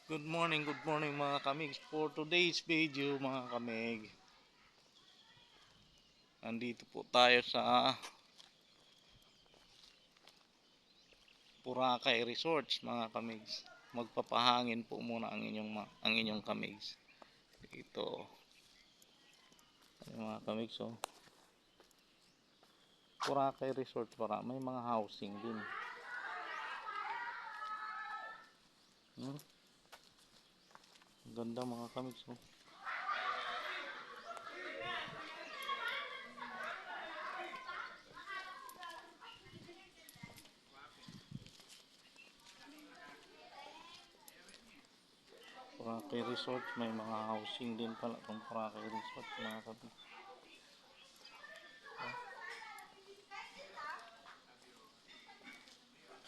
Good morning mga kamig. For today's video mga kamig, nandito po tayo sa Boracay Resorts mga kamig. Magpapahangin po muna ang inyong kamig. Ito, mga kamig, so Boracay Resort para may mga housing din. Hmm? Ganda mga kamig, so. Boracay Resort, may mga housing din pala itong Boracay Resort mga kamig.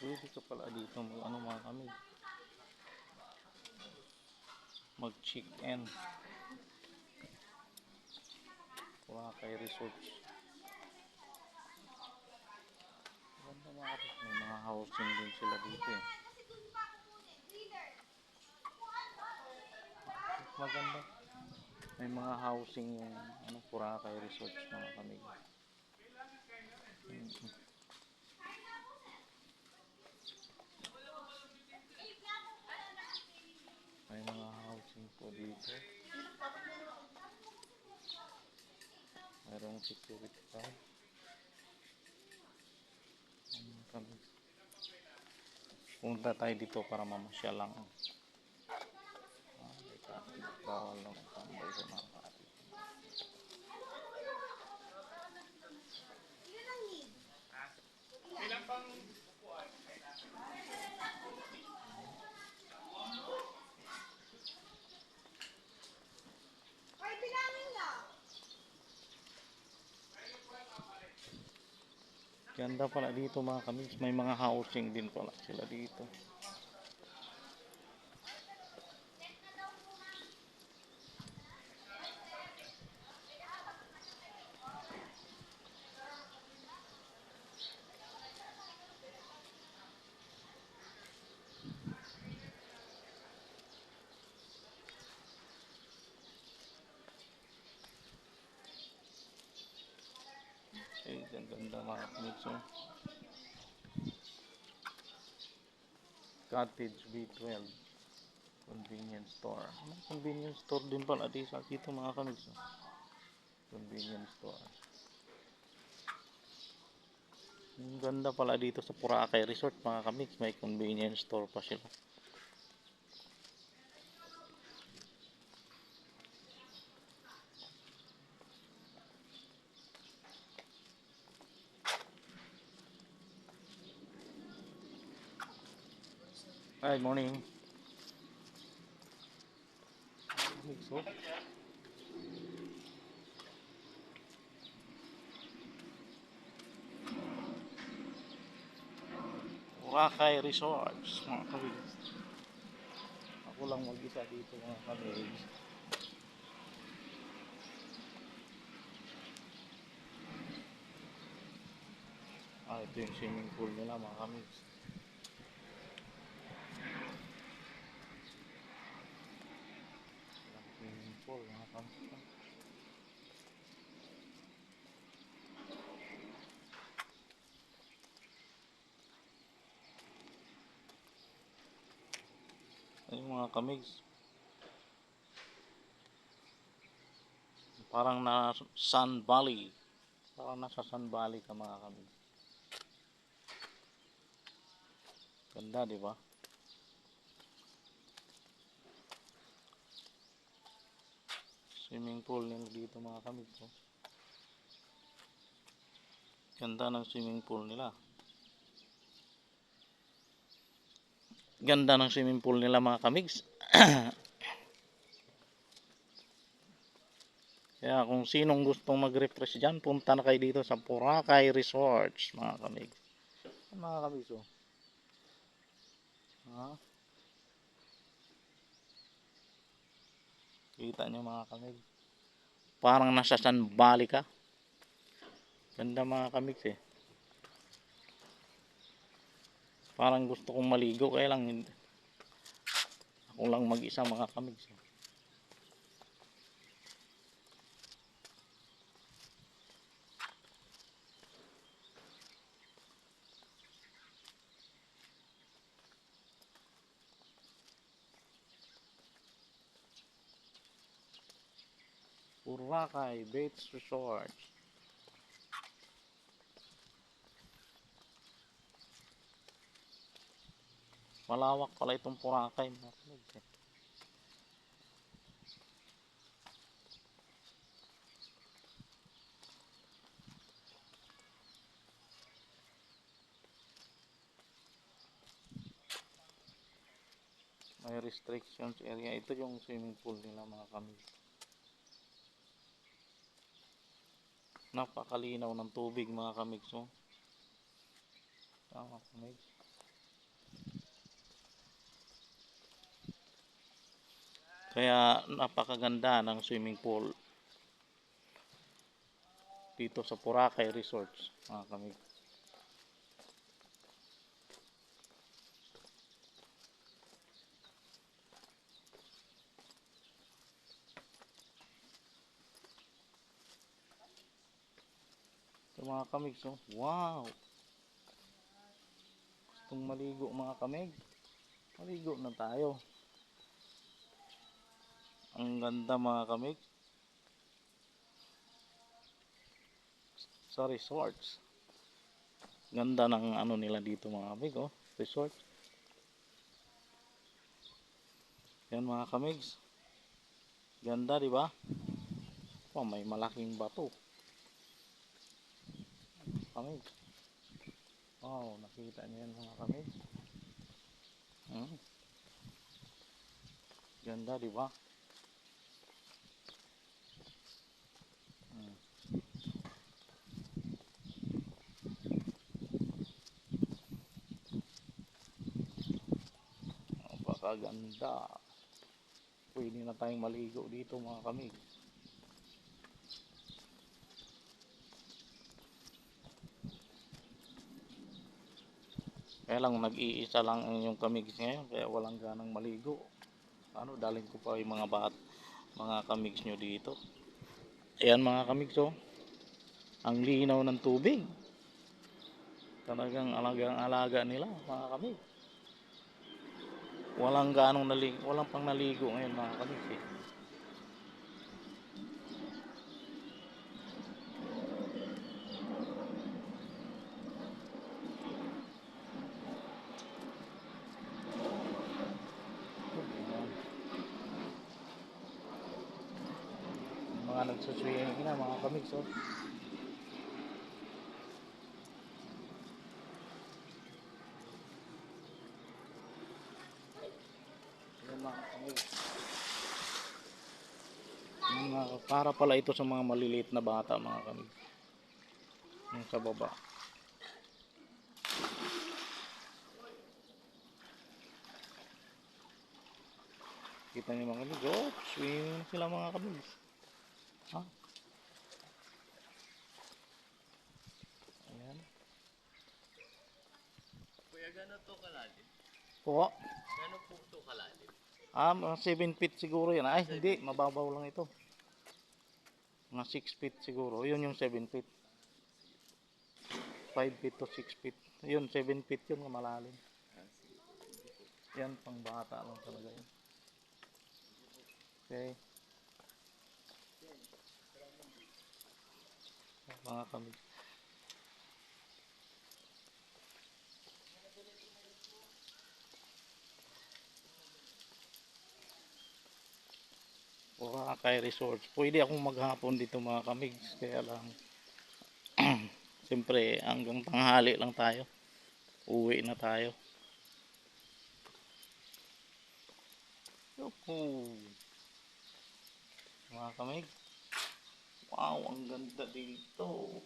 Pwede ka pala dito mga kamig, mag check in Boracay Resort. Ganda mga kapit, may mga housing din sila dito eh. Maganda. May mga housing yung Boracay Resorts mga kamig. May mga housing po dito. Mayroong security guard. Punta tayo dito para mamasyal lang. Bawal lang tambay sa mga kapit. Ganda pala dito mga kamig. May mga housing din pala sila dito. Eh, ganda mga kamig. So, Cottage B12 convenience store. Convenience store din pala dito mga kamig. So, convenience store. Ang ganda pala dito sa Boracay Resort mga kamix, may convenience store pa sila. Hi, morning. So, Boracay Resorts mga kamix. Ako lang mag-isa dito mga kamix. Ito yung swimming pool nila mga kamix. Swimming pool mga kamix. Ayun mga kamix. Parang na Sun Valley. Parang nasa Sun Valley ka mga kamix. Ganda, di ba? Swimming pool nila dito mga kamix. Oh. Ganda ng swimming pool nila. Ganda ng swimming pool nila mga kamigs. Kaya kung sinong gustong mag-refresh dyan, punta na kayo dito sa Boracay Resorts mga kamigs. Mga kamigs, oh. Ha? Kita nyo mga kamigs. Parang nasa San Bali ka. Ganda mga kamigs eh. Parang gusto kong maligo kaya lang Ako lang mag-isa mga kamigs. Boracay Beach Resort. Malawak pala itong Boracay mga kamigs. May restrictions area. Ito yung swimming pool nila mga kamigs. Napakalinaw ng tubig mga kamigs. Oh. Tama kamigs. Kaya napakaganda ng swimming pool dito sa Boracay Resorts mga kamigs. Ito mga kamigs. Oh. Wow! Gustong maligo mga kamigs. Maligo na tayo. Ang ganda mga kamigs. Sa resorts. Ganda ng ano nila dito mga kamigs. Oh. Resort. Yan mga kamigs. Ganda di ba? Oh, may malaking bato. Kamigs. Wow, nakita niyo yan mga kamigs. Ganda di ba? Napakaganda. Pwede na tayong maligo dito mga kamigs. Kaya lang nag-iisa lang ang yung kamigs ngayon, kaya walang ganang maligo. Ano, dalhin ko pa yung mga kamigs nyo dito. Ayan mga kamigs oh. Ang linaw ng tubig. Talagang alagang-alaga nila mga kamigs. Walang pang naligo ngayon mga kamigs eh. Mga nagsuswimming na mga kamigs oh. Ayan mga kamigs. Para pala ito sa mga maliliit na bata mga kamigs. Yung sa baba. Kita niyo mga kamigs oh. Swimming na sila mga kamigs. Ha? Ayan. Kuya, gano'n to kalalim? Po. Gano'n po to kalalim? Mga 7 feet siguro yan. Ay, hindi. Mababaw lang ito. Mga 6 feet siguro. Yun yung 7 feet. 5 feet to 6 feet. Yun, 7 feet yun. Malalim. Yan, pang bata lang talaga yun. Okay. Mga kami. Boracay Resorts. Pwede akong maghapon dito mga kamigs. Kaya lang, siyempre, hanggang tanghali lang tayo. Uwi na tayo. Yuhu. Mga kamigs. Wow, ang ganda dito.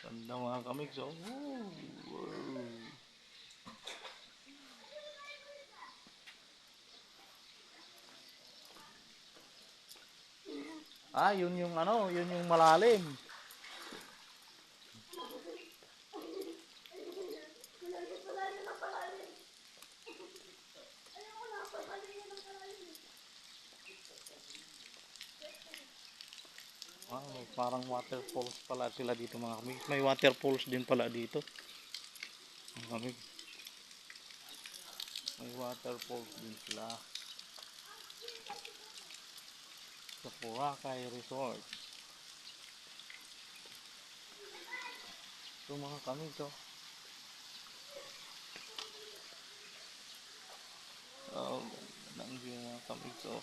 Ganda mga kamigs. Oh. Wow. Yun yung ano, yun yung malalim. Parang waterfalls pala sila dito mga kami. May waterfalls din pala dito. Mga kami. May waterfalls din sila. Sa Boracay Resort. Ito mga kami to. Oh, gandang view mga kami to.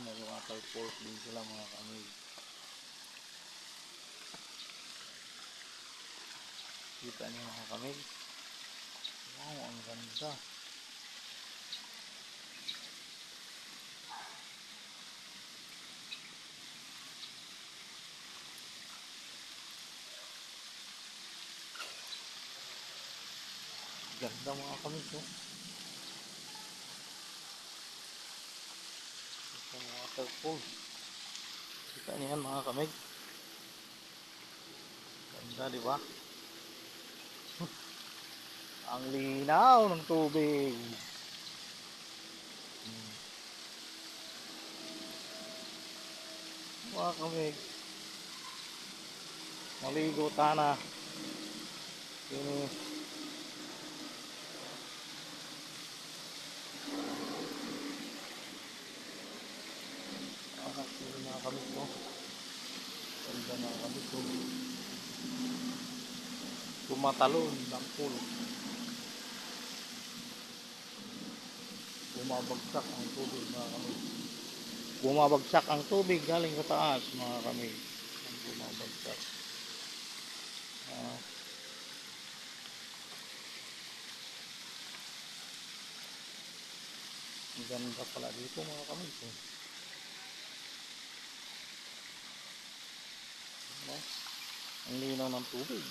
May waterfalls din sila mga kami. Kita niyo mga kami. Wow, ang ganda. Ganda mga kami to. Itong waterfalls. Kita niyo yan mga kami. Ganda di ba? Ang linaw ng tubig. Mga kami. Maligo tana. Ini. Sino mga kami to. Ganda mga kami to. Tumatalon ng pool. Bumabagsak ang tubig mga kami. Bumabagsak ang tubig galing sa taas mga kami. Bumabagsak. Ang ganda pala dito mga kami. Ang linaw ng tubig.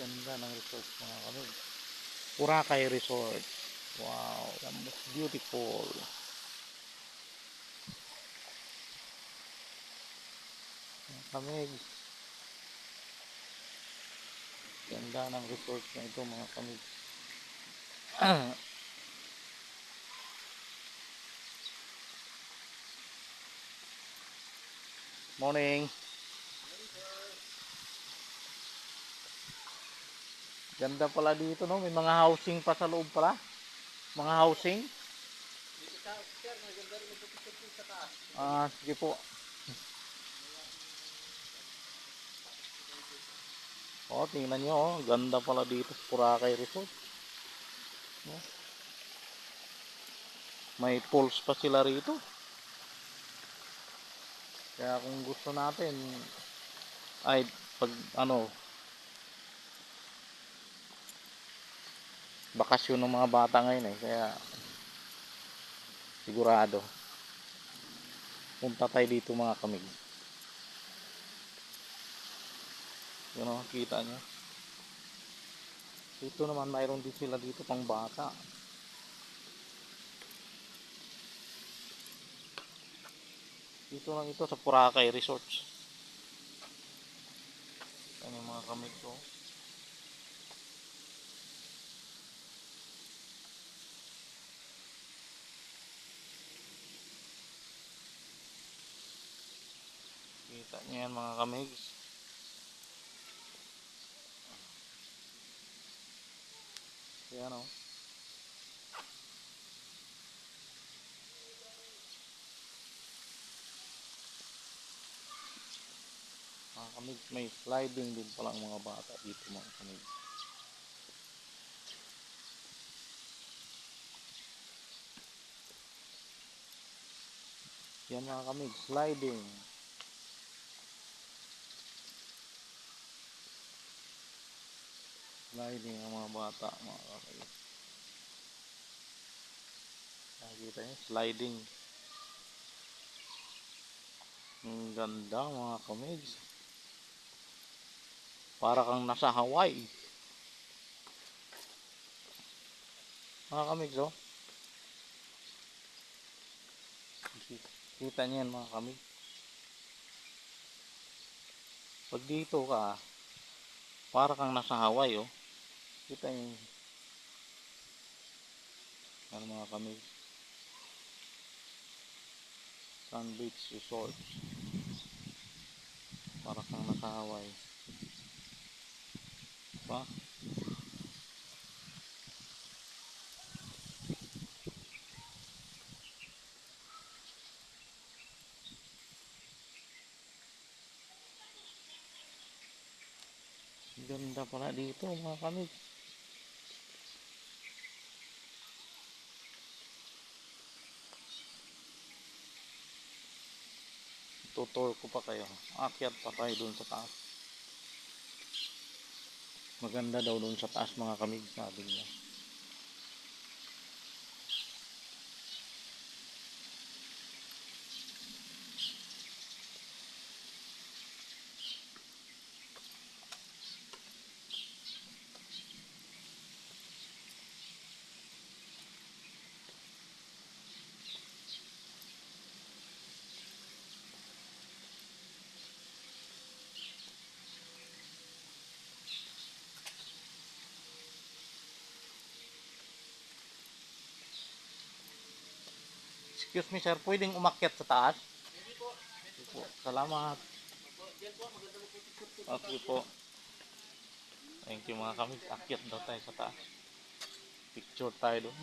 Ganda ng resort mga kami. Boracay Resort. Wow, the most beautiful. Mga kami. Ganda ng resort na ito mga kami. Morning. Ganda pala dito no, may mga housing pa sa loob pala. Mga housing. Sige po. Tingnan nyo, ganda pala dito sa Boracay Resort. May pools pa sila rito. Kaya kung gusto natin, ay pag bakasyon ng mga bata ngayon kaya sigurado punta tayo dito mga kamig. Yun o, kita nyo. Dito naman mayroon din sila dito pang bata. Dito lang ito sa Boracay Resorts. Yan yung mga kamig ko. Kita nyo yan mga kamig. Yan o. Mga kamig, may sliding din palang mga bata dito mga kamig. Yan mga kamig, sliding. Sliding ang mga bata mga kamig. Nakikita nyo, sliding. Ang ganda mga kamig. Para kang nasa Hawaii. Mga kamig oh. Kita nyo yan mga kamig. Pag dito ka, Para kang nasa Hawaii, oh. Kita yung ano mga kami, Sun Beach Resort. Para kang nasa Hawaii. Diba? Ganda pala dito mga kami. Tutor ko pa kayo. Akyat pa tayo dun sa taas. Maganda daw dun sa taas mga kami, sabi niya. Excuse me sir, pwedeng umakyat sa taas? Hindi po. Sige po. Salamat. Diyan po, maganda po picture po. Okay po. Thank you mga kami. Akyat daw tayo sa taas. Picture tayo doon.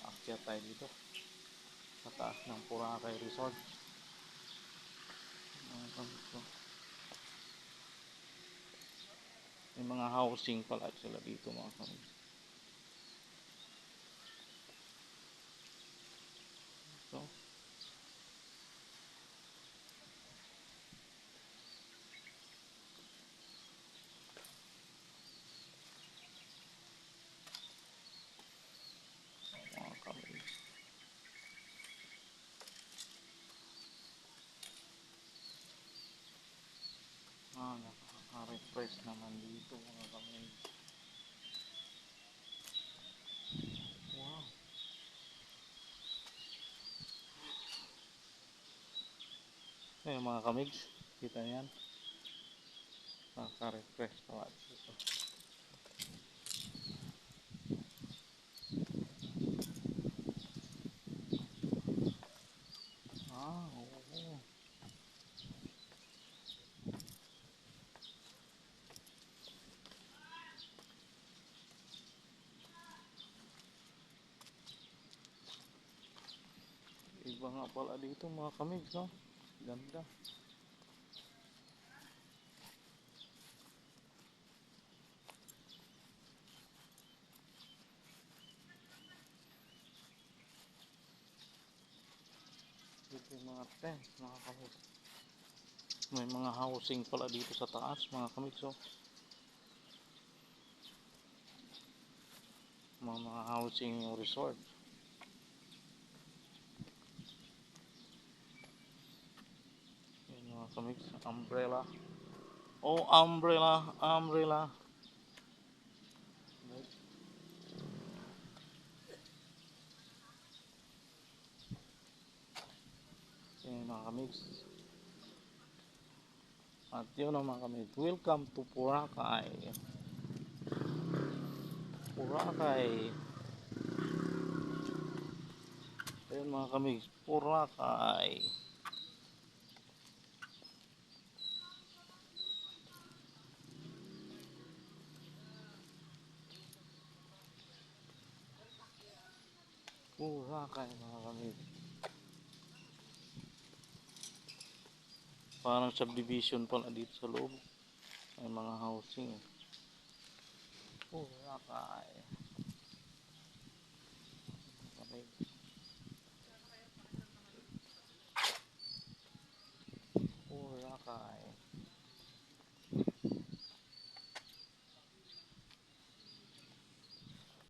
Akyat tayo dito. Sa taas ng Boracay Resort. Mga kami po. May mga housing pala sila dito mga kami. So, mga kami. Nakaka-refresh naman dito mga kami. Wow. Ayan mga kamigs. Kita yan. Nakaka-refresh pala dito. Oo. Iba nga pala dito mga kamigs, no? Ganda. Dito yung mga tent, mga kamigs. May mga housing pala dito sa taas, mga kamigs, oh. Mga housing resort. Yan mga kamigs, umbrella. Oh, umbrella, umbrella. Yan mga kamigs. At yun ang mga kamigs. Welcome to Boracay. Boracay. Ayun mga kamigs, Boracay. Boracay mga kamigs. Parang subdivision pala dito sa loob. May mga housing. Boracay. Okay.